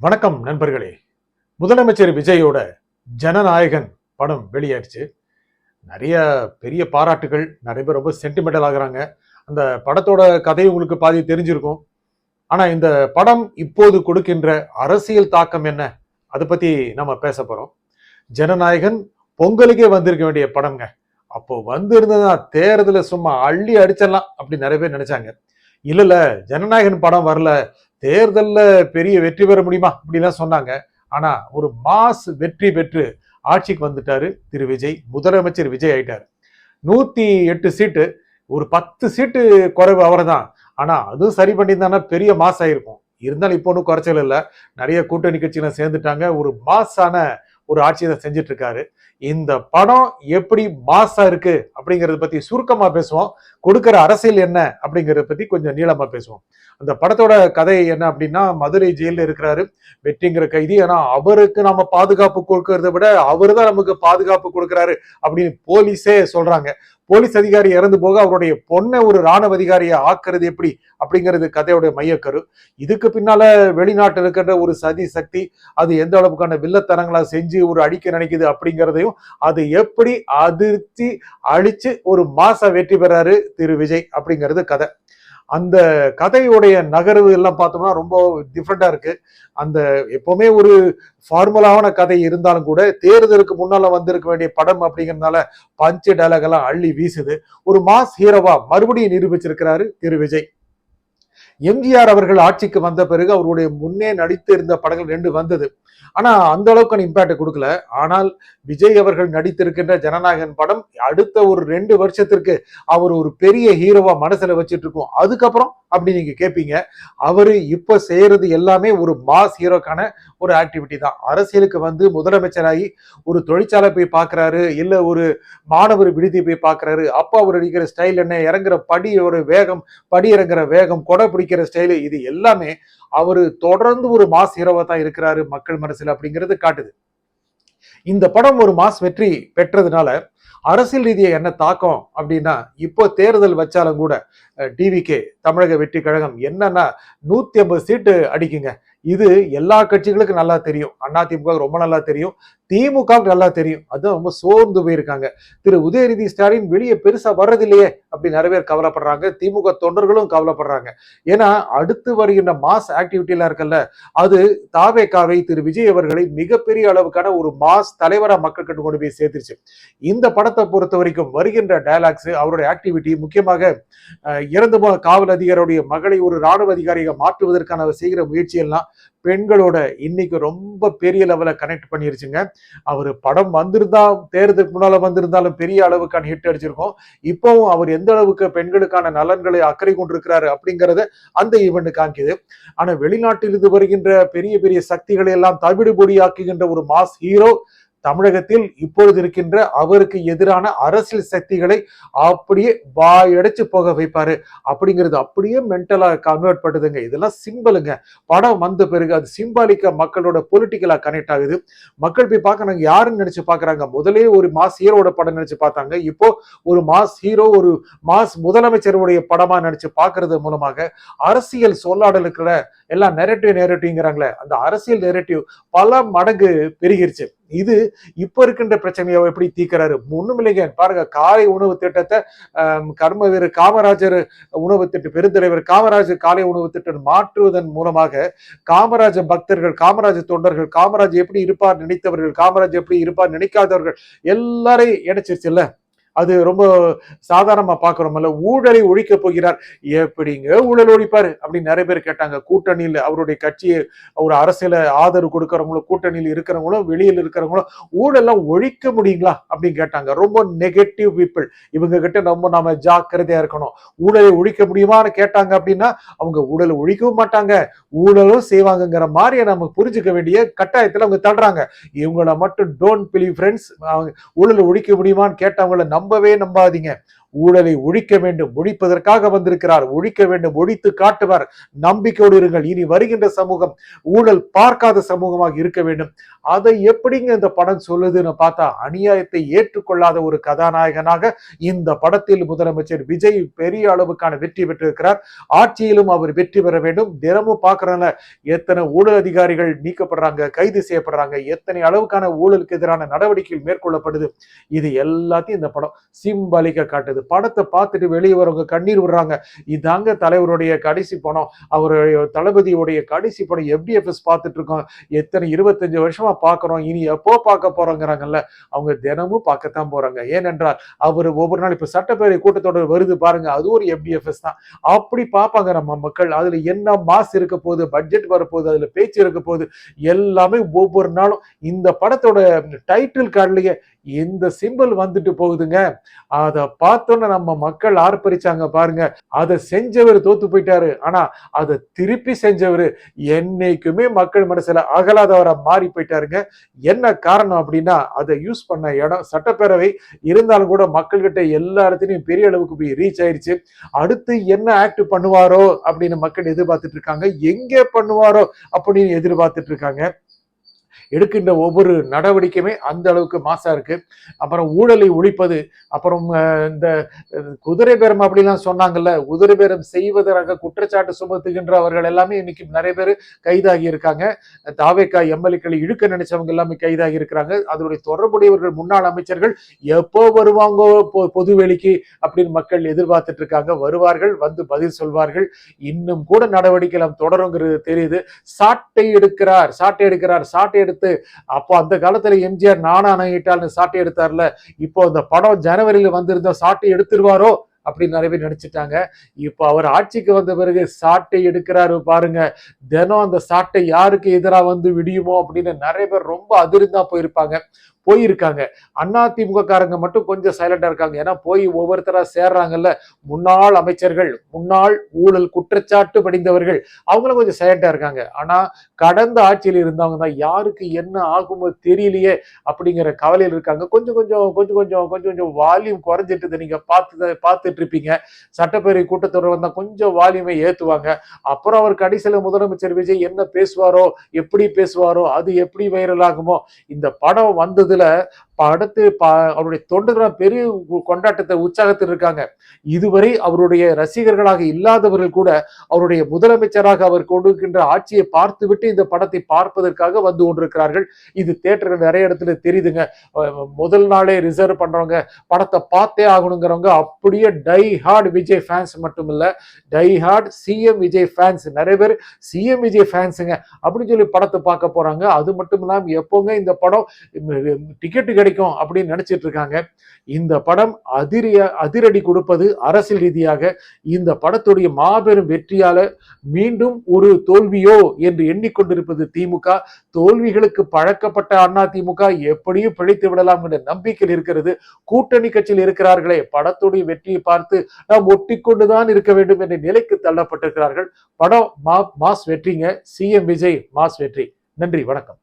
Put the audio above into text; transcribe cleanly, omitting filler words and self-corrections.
வணக்கம் நண்பர்களே. முதலமைச்சர் விஜயோட ஜனநாயகன் படம் வெளியாயிடுச்சு. நிறைய பெரிய பாராட்டுகள், நிறைய பேர் ரொம்ப சென்டிமெண்டல் ஆகுறாங்க. அந்த படத்தோட கதை உங்களுக்கு பாதி தெரிஞ்சிருக்கும். ஆனா இந்த படம் இப்போது கொடுக்கின்ற அரசியல் தாக்கம் என்ன, அதை பத்தி நம்ம பேச போறோம். ஜனநாயகன் பொங்கலுக்கே வந்திருக்க வேண்டிய படம்ங்க. அப்போ வந்திருந்தா தேர்தல சும்மா அள்ளி அடிச்சிடலாம் அப்படி நிறைய பேர் நினைச்சாங்க. இல்ல ஜனநாயகன் படம் வரல, தேர்தல்ல பெரிய வெற்றி பெற முடியுமா அப்படிலாம் சொன்னாங்க. ஆனா ஒரு மாஸ் வெற்றி பெற்று ஆட்சிக்கு வந்துட்டாரு திரு விஜய். முதலமைச்சர் விஜய் ஆயிட்டாரு. 108 சீட்டு, ஒரு 10 சீட்டு குறைவு அவர்தான். ஆனா அதுவும் சரி பண்ணியிருந்தானா பெரிய மாஸ் ஆயிருக்கும். இருந்தாலும் இப்போ ஒன்றும் குறைச்சல் இல்லை. நிறைய கூட்டணி கட்சிகளை சேர்ந்துட்டாங்க. ஒரு மாஸான ஒரு ஆட்சியை தான் செஞ்சுட்டு இருக்காரு. இந்த படம் எப்படி மாசா இருக்கு அப்படிங்கறத பத்தி சுருக்கமா பேசுவோம். கொடுக்கிற அரசியல் என்ன அப்படிங்கறத பத்தி கொஞ்சம் நீளமா பேசுவோம். அந்த படத்தோட கதை என்ன அப்படின்னா, மதுரை ஜெயில இருக்கிறாரு வெற்றிங்கிற கைதி. ஆனா அவருக்கு நம்ம பாதுகாப்பு கொடுக்கறத விட அவரு தான் நமக்கு பாதுகாப்பு கொடுக்கிறாரு அப்படின்னு போலீஸே சொல்றாங்க. போலீஸ் அதிகாரி இறந்து போக அவருடைய பொண்ணை ஒரு ராணுவ அதிகாரியை ஆக்குறது எப்படி அப்படிங்கிறது கதையோட மையக்கரு. இதுக்கு பின்னால வெளிநாட்டில் இருக்கின்ற ஒரு சதி சக்தி அது எந்த அளவுக்கான வில்லத்தனங்களா செஞ்சு ஒரு அடிக்க நினைக்குது அப்படிங்கிறதையும் அது எப்படி அதிர்ச்சி அழிச்சு ஒரு மாச வெற்றி பெறாரு திரு விஜய் அப்படிங்கிறது கதை. அந்த கதையுடைய நகர்வு எல்லாம் பார்த்தோம்னா ரொம்ப டிஃப்ரெண்டா இருக்கு. அந்த எப்பவுமே ஒரு ஃபார்முலாவான கதை இருந்தாலும் கூட தேர்தலுக்கு முன்னால வந்திருக்க வேண்டிய படம் அப்படிங்கிறதுனால பஞ்சு டைலாக் எல்லாம் அள்ளி வீசுது. ஒரு மாஸ் ஹீரோவா மறுபடியும் நிரூபிச்சிருக்கிறாரு திரு விஜய். எம்ஜிஆர் அவர்கள் ஆட்சிக்கு வந்த பிறகு அவருடைய முன்னே நடித்து இருந்த படங்கள் 2 வந்தது. ஆனா அந்த அளவுக்கான இம்பாக்ட் கொடுக்கல. ஆனால் விஜய் அவர்கள் நடித்திருக்கின்ற ஜனநாயகன் படம் அடுத்த ஒரு 2 வருஷத்திற்கு அவர் ஒரு பெரிய ஹீரோவா மனசுல வச்சுட்டு இருக்கோம். அதுக்கப்புறம் அப்படி நீங்க கேட்பீங்க. அவரு இப்ப செய்யறது எல்லாமே ஒரு மாஸ் ஹீரோக்கான ஒரு ஆக்டிவிட்டி தான். அரசியலுக்கு வந்து முதலமைச்சராகி ஒரு தொழிற்சாலை போய் பாக்குறாரு, இல்ல ஒரு மாணவர் விடுதி போய் பாக்குறாரு. அப்ப அவர் அடிக்கிற ஸ்டைல் என்ன, இறங்குற படியோட வேகம், படி இறங்குற வேகம், கொடை பிடிக்கிற ஸ்டைலு, இது எல்லாமே அவரு தொடர்ந்து ஒரு மாஸ் ஹீரோவா தான் இருக்கிறாரு மக்கள் மனசுல அப்படிங்கிறது காட்டுது. இந்த படம் ஒரு மாஸ் வெற்றி பெற்றதுனால அரசியல் ரீதியா என்ன தாக்கம் அப்படின்னா, இப்போ தேர்தல் வச்சாலும் கூட டிவிகே தமிழக வெற்றி கழகம் என்னன்னா 150 சீட்டு அடிக்குங்க. இது எல்லா கட்சிகளுக்கும் நல்லா தெரியும். அதிமுக ரொம்ப நல்லா தெரியும், திமுக நல்லா தெரியும். அதுவும் ரொம்ப சோர்ந்து போயிருக்காங்க. திரு உதயநிதி ஸ்டாலின் வெளியே பெருசா வர்றதில்லையே அப்படி நிறைய பேர் கவலைப்படுறாங்க. திமுக தொண்டர்களும் கவலைப்படுறாங்க. ஏன்னா அடுத்து வருகின்ற மாஸ் ஆக்டிவிட்டி எல்லாம் இருக்குல்ல, அது தாவேகாவை திரு விஜய் அவர்களை மிகப்பெரிய அளவுக்கான ஒரு மாஸ் தலைவரா மக்கள் கிட்ட கொண்டு போய் சேர்த்துருச்சு. இந்த படத்தை பொறுத்த வரைக்கும் வருகின்ற டயலாக்ஸ், அவருடைய ஆக்டிவிட்டி, முக்கியமாக இறந்து போன காவல் அதிகாரியுடைய மகளை ஒரு ராணுவ அதிகாரியாக மாற்றுவதற்கான அவர் செய்கிற முயற்சி எல்லாம் பெண்களோட இன்னைக்கு ரொம்ப பெரிய லெவல கனெக்ட் பண்ணிருச்சுங்க. அவரு படம் வந்திருந்தா தேர்தலுக்கு முன்னால வந்திருந்தாலும் பெரிய அளவுக்கான ஹிட் அடிச்சிருக்கும். இப்பவும் அவர் எந்த அளவுக்கு பெண்களுக்கான நலன்களை அக்கறை கொண்டிருக்கிறாரு அப்படிங்கறத அந்த ஈவெண்ட் காமிக்குது. ஆனா வெளிநாட்டில் இருந்து வருகின்ற பெரிய பெரிய சக்திகளை எல்லாம் தவிடு பொடியாக்குகின்ற ஒரு மாஸ் ஹீரோ தமிழகத்தில் இப்பொழுது இருக்கின்ற அவருக்கு எதிரான அரசியல் சக்திகளை அப்படியே வாயடைச்சு போக வைப்பாரு அப்படிங்கிறது அப்படியே மென்டலா கன்வெர்ட் பண்ணுதுங்க. இதெல்லாம் சிம்பிளுங்க. படம் வந்த பிறகு அது சிம்பாலிக்கா மக்களோட பொலிட்டிக்கலா கனெக்ட் ஆகுது. மக்கள் போய் பார்க்கறாங்க, யாருன்னு நினைச்சு பாக்குறாங்க. முதலே ஒரு மாஸ் ஹீரோட படம் நினைச்சு பார்த்தாங்க. இப்போ ஒரு மாஸ் ஹீரோ, ஒரு மாஸ் முதலமைச்சருடைய படமா நினைச்சு பாக்குறது மூலமாக அரசியல் சொல்லாடலுக்குள்ள எல்லாம் நெரட்டிவ்ங்கிறாங்களே, அந்த அரசியல் நெரட்டிவ் பல மடங்கு பெருகிருச்சு. இது இப்ப இருக்கின்ற பிரச்சனையை எப்படி தீர்க்கிறாரு? ஒண்ணும் இல்லைங்க. பாருங்க, காலை உணவு திட்டத்தை கர்ம வீரர் காமராஜர் உணவு திட்ட பெருந்தலைவர் காமராஜர் காலை உணவு திட்டம் மாற்றுவதன் மூலமாக காமராஜர் பக்தர்கள், காமராஜர் தொண்டர்கள், காமராஜ் எப்படி இருப்பார் நினைத்தவர்கள், காமராஜ் எப்படி இருப்பார் நினைக்காதவர்கள் எல்லாரையும் இணைச்சிருச்சு இல்ல. அது ரொம்ப சாதாரணமா பாக்குறோம்ல. ஊழலை ஒழிக்க போகிறார். எப்படிங்க ஊழல் ஒழிப்பாரு அப்படின்னு நிறைய பேர் கேட்டாங்க. கூட்டணியில் அவருடைய கட்சியை ஒரு அரசியல ஆதரவு கொடுக்கறவங்களும், கூட்டணியில் இருக்கிறவங்களும், வெளியில் இருக்கிறவங்களும் ஊழலாம் ஒழிக்க முடியுங்களா அப்படின்னு கேட்டாங்க. ரொம்ப நெகட்டிவ் பீப்புள். இவங்க கிட்ட நாம ஜாக்கிரதையா இருக்கணும். ஊழலை ஒழிக்க முடியுமான்னு கேட்டாங்க அப்படின்னா அவங்க ஊழலை ஒழிக்கவும் மாட்டாங்க, ஊழலும் செய்வாங்கங்கிற மாதிரி நம்ம புரிஞ்சுக்க வேண்டிய கட்டாயத்துல அவங்க தள்ளுறாங்க. இவங்கள மட்டும் டோன்ட் பிலீவ் ஃப்ரெண்ட்ஸ். ஊழலை ஒழிக்க முடியுமான்னு கேட்டவங்களை நம்பவே நம்பாதீங்க. ஊழலை ஒழிக்க வேண்டும், ஒழிப்பதற்காக வந்திருக்கிறார், ஒழிக்க வேண்டும், ஒழித்து காட்டுவார். நம்பிக்கையோடு இருங்கள். இனி வருகின்ற சமூகம் ஊழல் பார்க்காத சமூகமாக இருக்க வேண்டும். அதை எப்படிங்க இந்த படம் சொல்லுதுன்னு பார்த்தா, அநியாயத்தை ஏற்றுக்கொள்ளாத ஒரு கதாநாயகனாக இந்த படத்தில் முதலமைச்சர் விஜய் பெரிய அளவுக்கான வெற்றி பெற்றிருக்கிறார். ஆட்சியிலும் அவர் வெற்றி பெற வேண்டும். தினமும் பார்க்கறதுல எத்தனை ஊழல் அதிகாரிகள் நீக்கப்படுறாங்க, கைது செய்யப்படுறாங்க, எத்தனை அளவுக்கான ஊழலுக்கு எதிரான நடவடிக்கைகள் மேற்கொள்ளப்படுது. இது எல்லாத்தையும் இந்த படம் சிம்பாலிக்கா காட்டுது. படத்தை பார்த்துட்டு வெளியே வரவங்க கண்ணீர் விடுறாங்க. இதாங்க தலைவருடைய கடைசி படம், அவருடைய தளபதியுடைய கடைசி படம். FDFS பார்த்துட்டு இருக்கோம், எத்தனை 25 வருஷமா பார்க்கிறோம், இனி எப்போ பார்க்க போறோங்கிறாங்கல்ல, அவங்க தினமும் பார்க்கத்தான் போறாங்க. ஏனென்றால் அவர் ஒவ்வொரு நாள் இப்ப சட்டப்பேரவை கூட்டத்தொடர் வருது பாருங்க, அது ஒரு FDFS தான். அப்படி பார்ப்பாங்க நம்ம மக்கள். அதுல என்ன மாஸ் இருக்க போகுது, பட்ஜெட் வரப்போகுது, அதுல பேச்சு இருக்க போகுது, எல்லாமே ஒவ்வொரு நாளும் இந்த படத்தோட டைட்டில் கார்டுலயே இந்த சிம்பிள் வந்துட்டு போகுதுங்க. அதை பார்த்தோன்னு நம்ம மக்கள் ஆர்ப்பரிச்சாங்க பாருங்க. அதை செஞ்சவர் தோத்து போயிட்டாரு, ஆனா அதை திருப்பி செஞ்சவர் என்னைக்குமே மக்கள் மனசுல அகலாதவரா மாறி போயிட்டாருங்க. என்ன காரணம் அப்படின்னா, அதை யூஸ் பண்ண இடம் சட்டப்பேரவை இருந்தாலும் கூட மக்கள்கிட்ட எல்லா இடத்துலையும் பெரிய அளவுக்கு போய் ரீச் ஆயிருச்சு. அடுத்து என்ன ஆக்ட் பண்ணுவாரோ அப்படின்னு மக்கள் எதிர்பார்த்துட்டு இருக்காங்க, எங்கே பண்ணுவாரோ அப்படின்னு எதிர்பார்த்துட்டு இருக்காங்க. எடுக்கின்ற ஒவ்வொரு நடவடிக்கையுமே அந்த அளவுக்கு மாசா இருக்கு. அப்புறம் ஊழலை ஒழிப்பது, அப்புறம் இந்த குதிரை பேரம் அப்படிலாம் சொன்னாங்கல்ல, குதிரை பேரம் செய்வதற்காக குற்றச்சாட்டு சுமத்துகின்றவர்கள் எல்லாமே இன்னைக்கு நிறைய பேர் கைதாகி இருக்காங்க. தாவேகா எம்எல்ஏக்களை இழுக்க நினைச்சவங்க எல்லாமே கைதாகி இருக்கிறாங்க. அதனுடைய தொடர்புடையவர்கள் முன்னாள் அமைச்சர்கள் எப்போ வருவாங்க பொது வெளிக்கு அப்படின்னு மக்கள் எதிர்பார்த்துட்டு இருக்காங்க. வருவார்கள், வந்து பதில் சொல்வார்கள். இன்னும் கூட நடவடிக்கை நாம் தொடருங்கிறது தெரியுது. சாட்டை எடுக்கிறார், சாட்டை எடுத்து, அப்போ அந்த காலத்துல எம்ஜிஆர் நானா நாயிட்டால்னு சாட்டை எடுத்தார்ல, இப்போ அந்த படம் ஜனவரியில வந்திருந்தா சாட்டை எடுத்துருவாரோ அப்படின்னு நிறைய பேர் நினைச்சிட்டாங்க. இப்போ அவர் ஆட்சிக்கு வந்த பிறகு சாட்டை எடுக்கிறாரு பாருங்க. தினம் அந்த சாட்டை யாருக்கு எதிராக வந்து விடியுமோ அப்படின்னு நிறைய பேர் ரொம்ப அதிர்ந்தா போயிருக்காங்க. அதிமுக காரங்க மட்டும் கொஞ்சம் சைலண்டா இருக்காங்க. ஏன்னா போய் ஒவ்வொருத்தரா சேர்றாங்கல்ல, முன்னாள் அமைச்சர்கள், முன்னாள் ஊழல் குற்றச்சாட்டு படிந்தவர்கள், அவங்களும் கொஞ்சம் சைலண்டா இருக்காங்க. ஆனா கடந்த ஆட்சியில் இருந்தவங்க தான் யாருக்கு என்ன ஆகுமோ தெரியலையே அப்படிங்கிற கவலையில் இருக்காங்க. கொஞ்சம் வால்யூம் குறைஞ்சிட்டு நீங்க பார்த்துட்டு இருப்பீங்க. சட்டப்பேரவை கூட்டத்தொடர் வந்தா கொஞ்சம் வால்யூமை ஏத்துவாங்க. அப்புறம் அவர் கடைசியில முதலமைச்சர் விஜய் என்ன பேசுவாரோ, எப்படி பேசுவாரோ, அது எப்படி வைரல் ஆகுமோ. இந்த படம் வந்தது அடுத்து அவருடைய தொண்டர்கள் பெரிய கொண்டாட்டத்தை உற்சாகத்தில் இருக்காங்க. இதுவரை அவருடைய ரசிகர்களாக இல்லாதவர்கள் கூட அவருடைய முதலமைச்சராக அவர் கொடுக்கின்ற ஆட்சியை பார்த்துவிட்டு இந்த படத்தை பார்ப்பதற்காக வந்து கொண்டிருக்கிறார்கள். இது தியேட்டர்கள் நிறைய இடத்துல தெரியுதுங்க. முதல் நாளே ரிசர்வ் பண்றவங்க, படத்தை பார்த்தே ஆகணுங்கிறவங்க அப்படியே டை ஹார்ட் விஜய் ஃபேன்ஸ் மட்டும் இல்ல, die hard CM Vijay fans, நிறைய பேர் சிஎம் விஜய் ஃபேன்ஸுங்க அப்படின்னு சொல்லி படத்தை பார்க்க போறாங்க. அது மட்டும் இல்லாம எப்போங்க இந்த படம் டிக்கெட் கிடைக்கும் அப்படின்னு நினைச்சிட்டு இருக்காங்க. இந்த படம் அதிரடி கொடுப்பது அரசியல் ரீதியாக இந்த படத்துடைய மாபெரும் வெற்றியால மீண்டும் ஒரு தோல்வியோ என்று எண்ணிக்கொண்டிருப்பது திமுக. தோல்விகளுக்கு பழக்கப்பட்ட அதிமுக எப்படியும் பிழைத்து விடலாம் என்ற நம்பிக்கையில் இருக்கிறது. கூட்டணி கட்சியில் இருக்கிறார்களே, படத்துடைய வெற்றியை பார்த்து நாம் ஒட்டிக்கொண்டுதான் இருக்க வேண்டும் என்ற நிலைக்கு தள்ளப்பட்டிருக்கிறார்கள். படம் மாஸ் வெற்றிங்க. சிஎம் விஜய் மாஸ் வெற்றி. நன்றி, வணக்கம்.